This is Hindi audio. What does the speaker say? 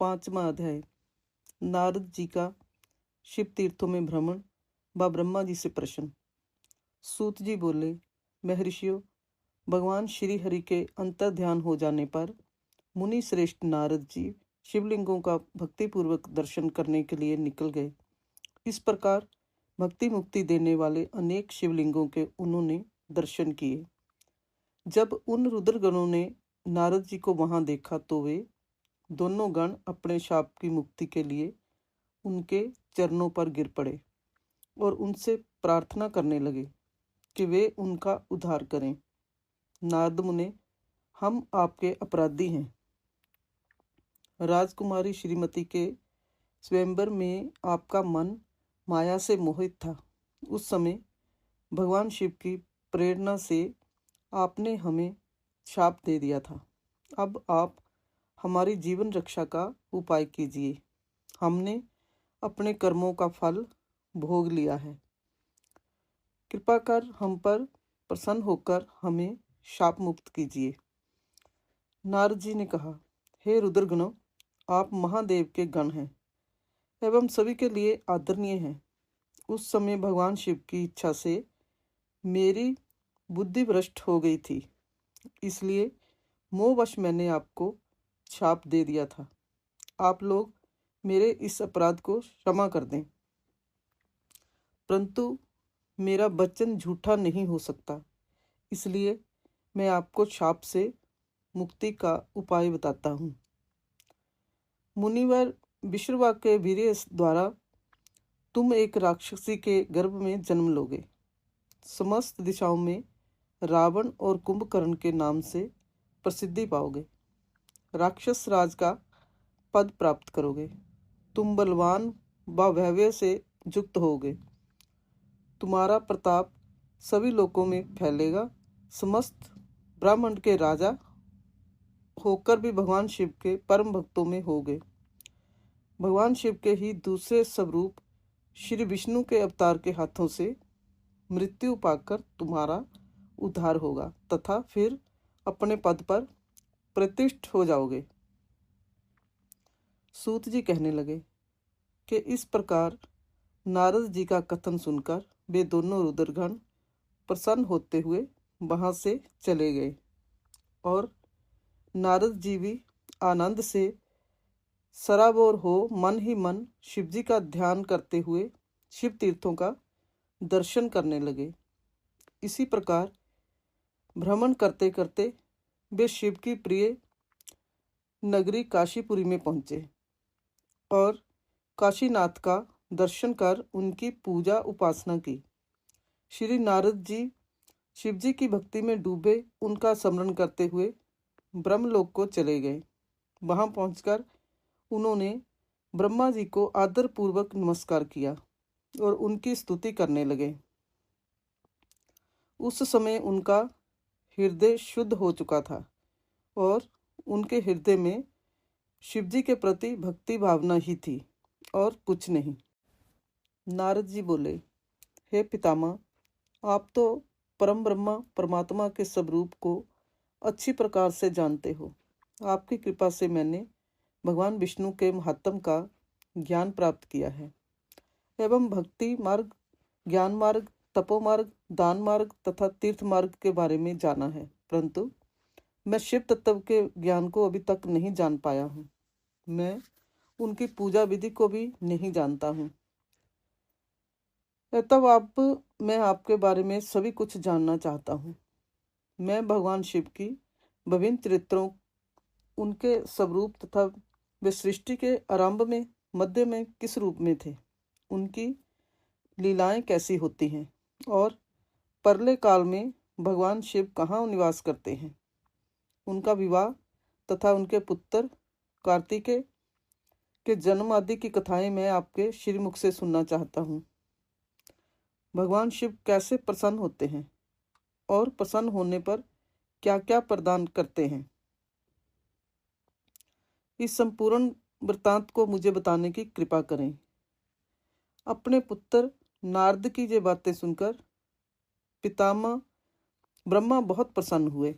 5वां अध्याय। नारद जी का शिव तीर्थों में भ्रमण व ब्रह्मा जी से प्रश्न। सूत जी बोले, महर्षियों, भगवान श्री हरि के अंतर ध्यान हो जाने पर मुनि श्रेष्ठ नारद जी शिवलिंगों का भक्तिपूर्वक दर्शन करने के लिए निकल गए। इस प्रकार भक्ति मुक्ति देने वाले अनेक शिवलिंगों के उन्होंने दर्शन किए। जब उन रुद्रगणों ने नारद जी को वहां देखा तो वे दोनों गण अपने शाप की मुक्ति के लिए उनके चरणों पर गिर पड़े और उनसे प्रार्थना करने लगे कि वे उनका उद्धार करें। नारद मुने, हम आपके अपराधी हैं। राजकुमारी श्रीमती के स्वयंवर में आपका मन माया से मोहित था। उस समय भगवान शिव की प्रेरणा से आपने हमें शाप दे दिया था। अब आप हमारी जीवन रक्षा का उपाय कीजिए। हमने अपने कर्मों का फल भोग लिया है। कृपा कर हम पर प्रसन्न होकर हमें शाप मुक्त कीजिए। नारद जी ने कहा, हे रुद्रगणों, आप महादेव के गण हैं एवं सभी के लिए आदरणीय हैं। उस समय भगवान शिव की इच्छा से मेरी बुद्धि भ्रष्ट हो गई थी, इसलिए मोहवश मैंने आपको शाप दे दिया था। आप लोग मेरे इस अपराध को क्षमा कर दें। परंतु मेरा वचन झूठा नहीं हो सकता, इसलिए मैं आपको शाप से मुक्ति का उपाय बताता हूँ। मुनिवर विश्रवा के वीर्य द्वारा तुम एक राक्षसी के गर्भ में जन्म लोगे। समस्त दिशाओं में रावण और कुंभकर्ण के नाम से प्रसिद्धि पाओगे। राक्षस राज का पद प्राप्त करोगे। तुम बलवान व वैभव से युक्त होगे। तुम्हारा प्रताप सभी लोकों में फैलेगा। समस्त ब्रह्मांड के राजा होकर भी भगवान शिव के परम भक्तों में होगे। भगवान शिव के ही दूसरे स्वरूप श्री विष्णु के अवतार के हाथों से मृत्यु पाकर तुम्हारा उद्धार होगा तथा फिर अपने पद पर प्रतिष्ठ हो जाओगे। सूत जी कहने लगे कि इस प्रकार नारद जी का कथन सुनकर वे दोनों रुद्रगण प्रसन्न होते हुए वहां से चले गए और नारद जी भी आनंद से सराबोर हो मन ही मन शिवजी का ध्यान करते हुए शिव तीर्थों का दर्शन करने लगे। इसी प्रकार भ्रमण करते करते वे शिव की प्रिय नगरी काशीपुरी में पहुंचे और काशीनाथ का दर्शन कर उनकी पूजा उपासना की। श्री नारद जी शिवजी की भक्ति में डूबे उनका स्मरण करते हुए ब्रह्मलोक को चले गए। वहां पहुंचकर उन्होंने ब्रह्मा जी को आदरपूर्वक नमस्कार किया और उनकी स्तुति करने लगे। उस समय उनका हृदय शुद्ध हो चुका था और उनके हृदय में शिवजी के प्रति भक्ति भावना ही थी और कुछ नहीं। नारद जी बोले, हे पितामह, आप तो परम ब्रह्मा परमात्मा के स्वरूप को अच्छी प्रकार से जानते हो। आपकी कृपा से मैंने भगवान विष्णु के महात्म का ज्ञान प्राप्त किया है एवं भक्ति मार्ग, ज्ञान मार्ग, तपो मार्ग, दान मार्ग तथा तीर्थ मार्ग के बारे में जाना है, परंतु मैं शिव तत्व के ज्ञान को अभी तक नहीं जान पाया हूँ। मैं उनकी पूजा विधि को भी नहीं जानता हूँ। तब मैं आपके बारे में सभी कुछ जानना चाहता हूँ। मैं भगवान शिव की विभिन्न चरित्रों, उनके स्वरूप तथा वे सृष्टि के आरंभ में, मध्य में किस रूप में थे, उनकी लीलाएं कैसी होती हैं और परले काल में भगवान शिव कहाँ निवास करते हैं, उनका विवाह तथा उनके पुत्र कार्तिकेय के जन्म आदि की कथाएं मैं आपके श्रीमुख से सुनना चाहता हूँ। भगवान शिव कैसे प्रसन्न होते हैं और प्रसन्न होने पर क्या क्या प्रदान करते हैं, इस संपूर्ण वृत्तांत को मुझे बताने की कृपा करें। अपने पुत्र नारद की ये बातें सुनकर पितामह ब्रह्मा बहुत प्रसन्न हुए